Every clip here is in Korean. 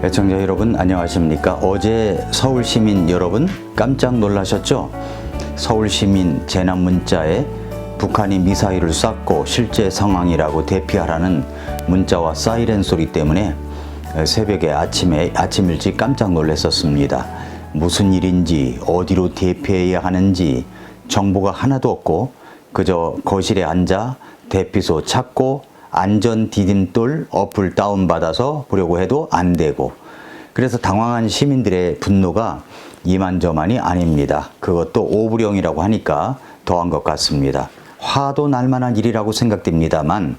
애청자 여러분 안녕하십니까? 어제 서울시민 여러분 깜짝 놀라셨죠? 서울시민 재난 문자에 북한이 미사일을 쐈고 실제 상황이라고 대피하라는 문자와 사이렌 소리 때문에 새벽에 아침 일찍 깜짝 놀랐었습니다. 무슨 일인지 어디로 대피해야 하는지 정보가 하나도 없고 그저 거실에 앉아 대피소 찾고 안전 디딤돌 어플 다운받아서 보려고 해도 안 되고, 그래서 당황한 시민들의 분노가 이만저만이 아닙니다. 그것도 오부령이라고 하니까 더한 것 같습니다. 화도 날 만한 일이라고 생각됩니다만,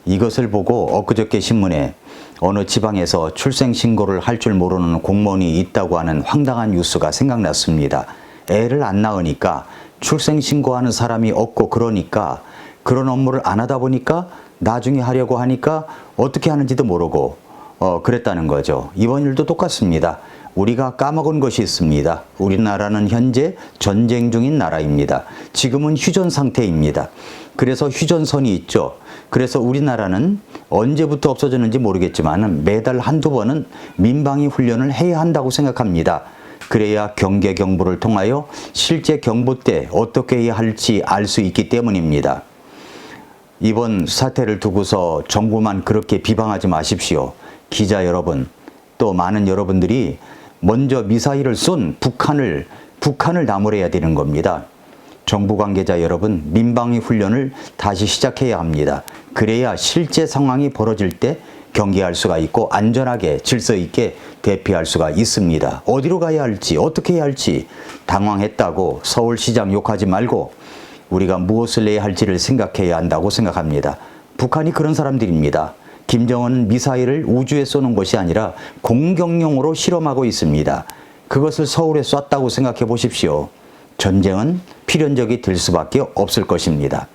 이것을 보고 엊그저께 신문에 어느 지방에서 출생신고를 할 줄 모르는 공무원이 있다고 하는 황당한 뉴스가 생각났습니다. 애를 안 낳으니까 출생신고하는 사람이 없고, 그러니까 그런 업무를 안 하다 보니까 나중에 하려고 하니까 어떻게 하는지도 모르고 그랬다는 거죠. 이번 일도 똑같습니다. 우리가 까먹은 것이 있습니다. 우리나라는 현재 전쟁 중인 나라입니다. 지금은 휴전 상태입니다. 그래서 휴전선이 있죠. 그래서 우리나라는 언제부터 없어졌는지 모르겠지만 매달 한두 번은 민방위 훈련을 해야 한다고 생각합니다. 그래야 경계 경보를 통하여 실제 경보 때 어떻게 해야 할지 알 수 있기 때문입니다. 이번 사태를 두고서 정부만 그렇게 비방하지 마십시오. 기자 여러분, 또 많은 여러분들이 먼저 미사일을 쏜 북한을 나무래야 되는 겁니다. 정부 관계자 여러분, 민방위 훈련을 다시 시작해야 합니다. 그래야 실제 상황이 벌어질 때 경계할 수가 있고 안전하게 질서 있게 대피할 수가 있습니다. 어디로 가야 할지 어떻게 해야 할지 당황했다고 서울시장 욕하지 말고 우리가 무엇을 해야 할지를 생각해야 한다고 생각합니다. 북한이 그런 사람들입니다. 김정은은 미사일을 우주에 쏘는 것이 아니라 공격용으로 실험하고 있습니다. 그것을 서울에 쐈다고 생각해 보십시오. 전쟁은 필연적이 될 수밖에 없을 것입니다.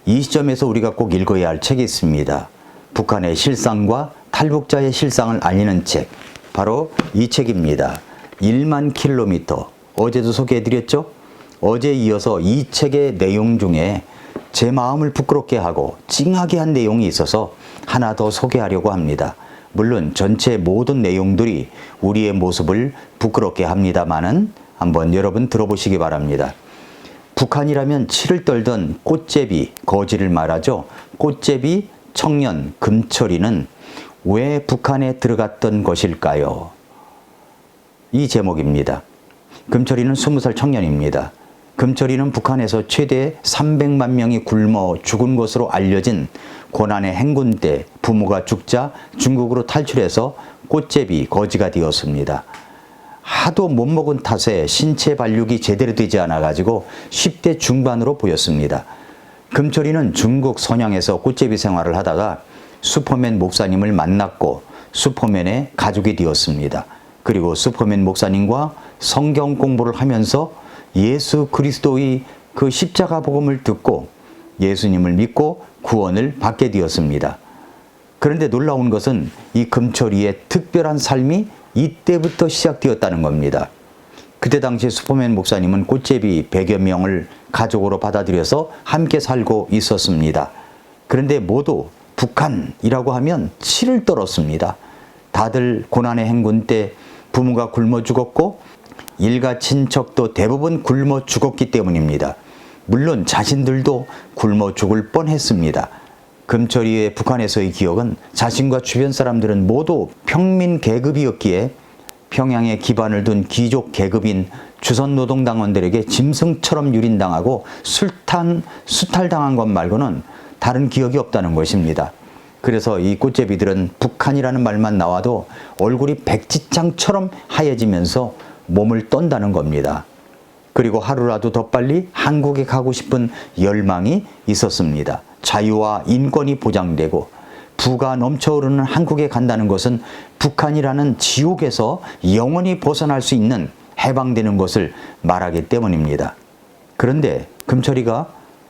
이 시점에서 우리가 꼭 읽어야 할 책이 있습니다. 북한의 실상과 탈북자의 실상을 알리는 책, 바로 이 책입니다. 1만 킬로미터. 어제도 소개해드렸죠? 어제에 이어서 이 책의 내용 중에 제 마음을 부끄럽게 하고 찡하게 한 내용이 있어서 하나 더 소개하려고 합니다. 물론 전체 모든 내용들이 우리의 모습을 부끄럽게 합니다만은 한번 여러분 들어보시기 바랍니다. 북한이라면 치를 떨던 꽃제비, 거지를 말하죠. 꽃제비 청년 금철이는 왜 북한에 들어갔던 것일까요? 이 제목입니다. 금철이는 20살 청년입니다. 금철이는 북한에서 최대 300만 명이 굶어 죽은 것으로 알려진 고난의 행군 때 부모가 죽자 중국으로 탈출해서 꽃제비, 거지가 되었습니다. 하도 못 먹은 탓에 신체 발육이 제대로 되지 않아가지고 10대 중반으로 보였습니다. 금철이는 중국 선양에서 꽃제비 생활을 하다가 슈퍼맨 목사님을 만났고 슈퍼맨의 가족이 되었습니다. 그리고 슈퍼맨 목사님과 성경 공부를 하면서 예수 그리스도의 그 십자가 복음을 듣고 예수님을 믿고 구원을 받게 되었습니다. 그런데 놀라운 것은 이 금철이의 특별한 삶이 이때부터 시작되었다는 겁니다. 그때 당시 슈퍼맨 목사님은 꽃제비 100여 명을 가족으로 받아들여서 함께 살고 있었습니다. 그런데 모두 북한이라고 하면 치를 떨었습니다. 다들 고난의 행군 때 부모가 굶어 죽었고 일가 친척도 대부분 굶어 죽었기 때문입니다. 물론 자신들도 굶어 죽을 뻔했습니다. 금철이의 북한에서의 기억은 자신과 주변 사람들은 모두 평민 계급이었기에 평양에 기반을 둔 귀족 계급인 주선노동당원들에게 짐승처럼 유린당하고 수탈당한 것 말고는 다른 기억이 없다는 것입니다. 그래서 이 꽃제비들은 북한이라는 말만 나와도 얼굴이 백지장처럼 하얘지면서 몸을 떤다는 겁니다. 그리고 하루라도 더 빨리 한국에 가고 싶은 열망이 있었습니다. 자유와 인권이 보장되고 부가 넘쳐흐르는 한국에 간다는 것은 북한이라는 지옥에서 영원히 벗어날 수 있는, 해방되는 것을 말하기 때문입니다. 그런데 금철이가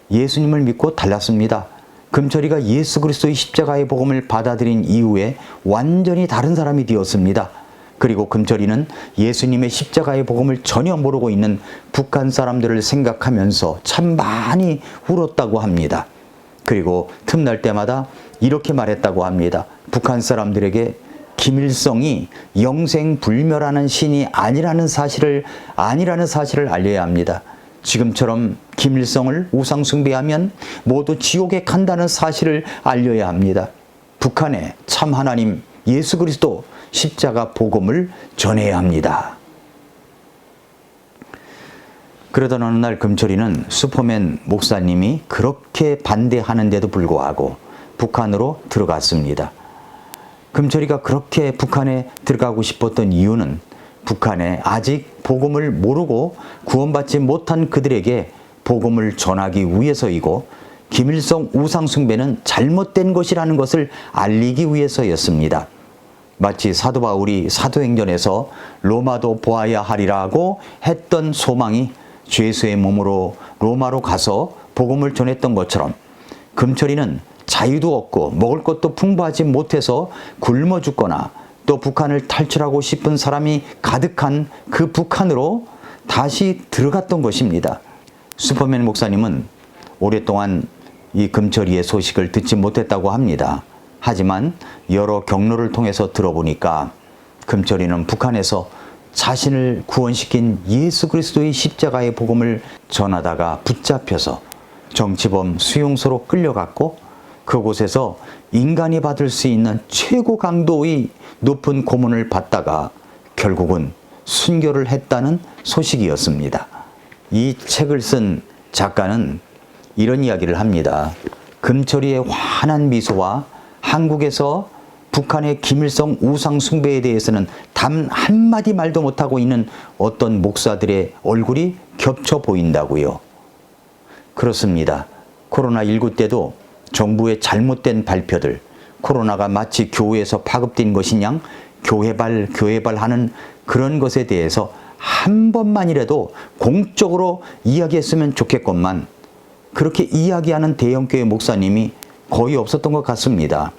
예수님을 믿고 달랐습니다. 금철이가 예수 그리스도의 십자가의 복음을 받아들인 이후에 완전히 다른 사람이 되었습니다. 그리고 금철이는 예수님의 십자가의 복음을 전혀 모르고 있는 북한 사람들을 생각하면서 참 많이 울었다고 합니다. 그리고 틈날 때마다 이렇게 말했다고 합니다. 북한 사람들에게 김일성이 영생불멸하는 신이 아니라는 사실을 알려야 합니다. 지금처럼 김일성을 우상숭배하면 모두 지옥에 간다는 사실을 알려야 합니다. 북한에 참 하나님 예수 그리스도 십자가 복음을 전해야 합니다. 그러던 어느 날 금철이는 슈퍼맨 목사님이 그렇게 반대하는데도 불구하고 북한으로 들어갔습니다. 금철이가 그렇게 북한에 들어가고 싶었던 이유는 북한에 아직 복음을 모르고 구원받지 못한 그들에게 복음을 전하기 위해서이고 김일성 우상숭배는 잘못된 것이라는 것을 알리기 위해서였습니다. 마치 사도 바울이 사도행전에서 로마도 보아야 하리라고 했던 소망이 죄수의 몸으로 로마로 가서 복음을 전했던 것처럼 금철이는 자유도 없고 먹을 것도 풍부하지 못해서 굶어 죽거나 또 북한을 탈출하고 싶은 사람이 가득한 그 북한으로 다시 들어갔던 것입니다. 슈퍼맨 목사님은 오랫동안 이 금철이의 소식을 듣지 못했다고 합니다. 하지만 여러 경로를 통해서 들어보니까 금철이는 북한에서 자신을 구원시킨 예수 그리스도의 십자가의 복음을 전하다가 붙잡혀서 정치범 수용소로 끌려갔고 그곳에서 인간이 받을 수 있는 최고 강도의 높은 고문을 받다가 결국은 순교를 했다는 소식이었습니다. 이 책을 쓴 작가는 이런 이야기를 합니다. 금철이의 환한 미소와 한국에서 북한의 김일성 우상 숭배에 대해서는 단 한마디 말도 못하고 있는 어떤 목사들의 얼굴이 겹쳐 보인다고요. 그렇습니다. 코로나19 때도 정부의 잘못된 발표들, 코로나가 마치 교회에서 파급된 것이냐 교회발 하는 그런 것에 대해서 한 번만이라도 공적으로 이야기했으면 좋겠건만 그렇게 이야기하는 대형교회 목사님이 거의 없었던 것 같습니다.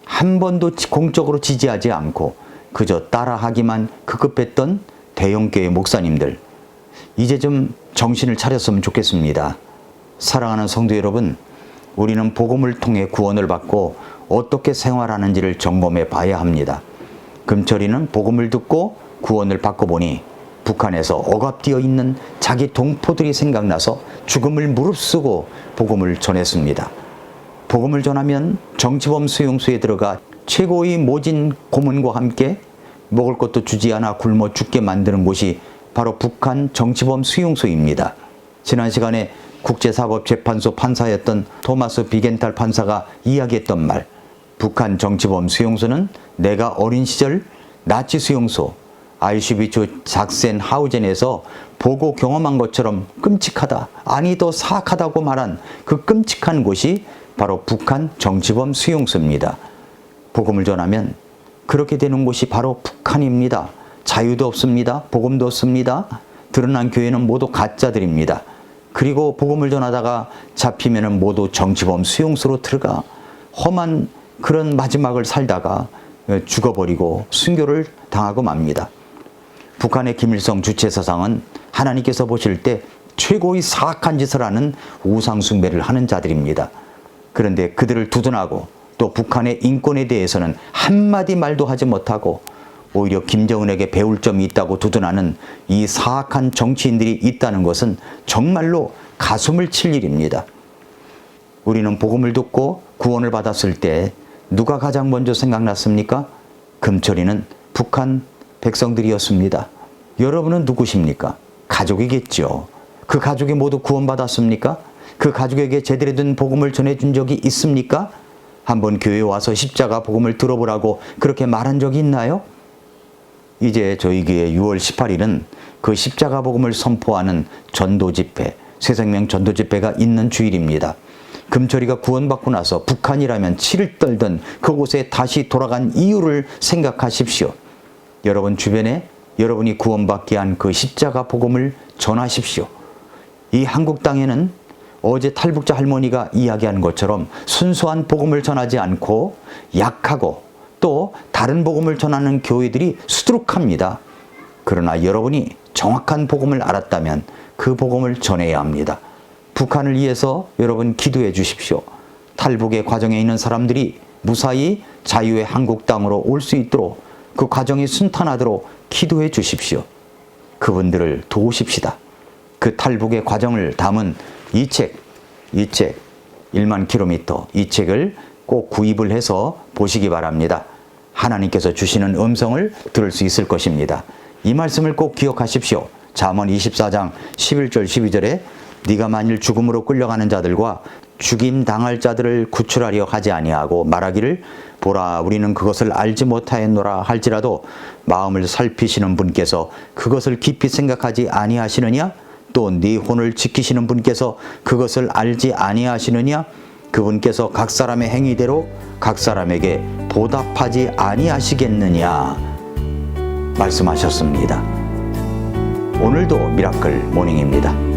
한 번도 공적으로 지지하지 않고 그저 따라하기만 급급했던 대형교회 목사님들, 이제 좀 정신을 차렸으면 좋겠습니다. 사랑하는 성도 여러분, 우리는 복음을 통해 구원을 받고 어떻게 생활하는지를 점검해 봐야 합니다. 금철이는 복음을 듣고 구원을 받고 보니 북한에서 억압되어 있는 자기 동포들이 생각나서 죽음을 무릅쓰고 복음을 전했습니다. 복음을 전하면 정치범 수용소에 들어가 최고의 모진 고문과 함께 먹을 것도 주지 않아 굶어 죽게 만드는 곳이 바로 북한 정치범 수용소입니다. 지난 시간에 국제사법재판소 판사였던 토마스 비겐탈 판사가 이야기했던 말, 북한 정치범 수용소는 내가 어린 시절 나치 수용소 아우슈비츠 작센하우젠에서 보고 경험한 것처럼 끔찍하다, 아니 더 사악하다고 말한 그 끔찍한 곳이 바로 북한 정치범 수용소입니다. 복음을 전하면 그렇게 되는 곳이 바로 북한입니다. 자유도 없습니다. 복음도 없습니다. 드러난 교회는 모두 가짜들입니다. 그리고 복음을 전하다가 잡히면 모두 정치범 수용소로 들어가 험한 그런 마지막을 살다가 죽어버리고 순교를 당하고 맙니다. 북한의 김일성 주체사상은 하나님께서 보실 때 최고의 사악한 짓을 하는 우상숭배를 하는 자들입니다. 그런데 그들을 두둔하고 또 북한의 인권에 대해서는 한마디 말도 하지 못하고 오히려 김정은에게 배울 점이 있다고 두둔하는 이 사악한 정치인들이 있다는 것은 정말로 가슴을 칠 일입니다. 우리는 복음을 듣고 구원을 받았을 때 누가 가장 먼저 생각났습니까? 금철이는 북한 백성들이었습니다. 여러분은 누구십니까? 가족이겠죠. 그 가족이 모두 구원받았습니까? 그 가족에게 제대로 된 복음을 전해준 적이 있습니까? 한번 교회에 와서 십자가 복음을 들어보라고 그렇게 말한 적이 있나요? 이제 저희 교회 6월 18일은 그 십자가 복음을 선포하는 전도 집회, 새생명 전도 집회가 있는 주일입니다. 금철이가 구원받고 나서 북한이라면 치를 떨던 그곳에 다시 돌아간 이유를 생각하십시오. 여러분 주변에 여러분이 구원받게 한 그 십자가 복음을 전하십시오. 이 한국 땅에는 어제 탈북자 할머니가 이야기한 것처럼 순수한 복음을 전하지 않고 약하고 또 다른 복음을 전하는 교회들이 수두룩합니다. 그러나 여러분이 정확한 복음을 알았다면 그 복음을 전해야 합니다. 북한을 위해서 여러분 기도해 주십시오. 탈북의 과정에 있는 사람들이 무사히 자유의 한국 땅으로 올 수 있도록 그 과정이 순탄하도록 기도해 주십시오. 그분들을 도우십시다. 그 탈북의 과정을 담은 이 책 1만 킬로미터 이 책을 꼭 구입을 해서 보시기 바랍니다. 하나님께서 주시는 음성을 들을 수 있을 것입니다. 이 말씀을 꼭 기억하십시오. 잠언 24장 11절 12절에 네가 만일 죽음으로 끌려가는 자들과 죽임 당할 자들을 구출하려 하지 아니하고 말하기를 보라 우리는 그것을 알지 못하였노라 할지라도 마음을 살피시는 분께서 그것을 깊이 생각하지 아니하시느냐? 또 네 혼을 지키시는 분께서 그것을 알지 아니하시느냐? 그분께서 각 사람의 행위대로 각 사람에게 보답하지 아니하시겠느냐 말씀하셨습니다. 오늘도 미라클 모닝입니다.